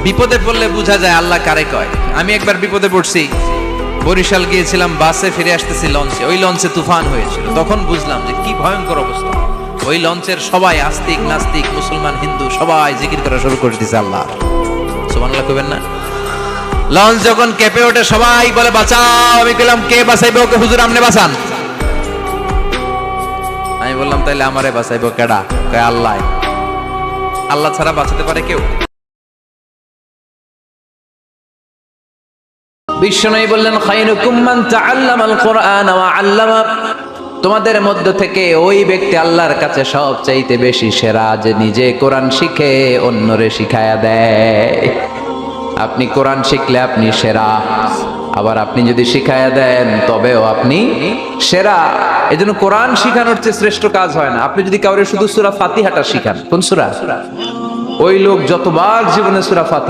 বিপদে পড়লে বোঝা যায় আল্লাহ কারে কয়। আমি একবার বিপদে পড়ছি, বরিশাল গিয়েছিলাম, বাসে ফিরে আসতেছি লঞ্চে, ওই লঞ্চে তুফান হয়েছিল। তখন বুঝলাম যে কি ভয়ঙ্কর অবস্থা। ওই লঞ্চের সবাই আস্তিক নাস্তিক মুসলমান হিন্দু সবাই জিকির করা শুরু করে দিয়েছে আল্লাহ। সুবহানাল্লাহ কইবেন না? লঞ্চ যখন কেঁপে ওঠে সবাই বলে বাঁচাও। আমি কইলাম কে বাঁচাইবে ওকে? হুজুর আপনি বাঁচান। আমি বললাম তাইলে আমারে বাঁচাইবো কেডা? কয় আল্লাহ। আল্লাহ ছাড়া বাঁচাতে পারে কেউ? বিশ্বনবী বললেন খায়রুকুম মান তাআল্লামাল কুরআন ওয়া আল্লামা, তোমাদের মধ্য থেকে ওই ব্যক্তি আল্লাহর কাছে সবচাইতে বেশি সেরা যে নিজে কোরআন শিখে অন্যরে শিখায়া দেয়। আপনি কোরআন শিখলে আপনি সেরা, আবার আপনি যদি শিখায়া দেন তবেও আপনি সেরা। এজন্য কোরআন শিখানোর চেয়ে শ্রেষ্ঠ কাজ হয় না। আপনি যদি কাউরে শুধু সূরা ফাতিহাটা শিখান, কোন সূরা, ওই লোক যতবার জীবনে সূরা ফাতিহা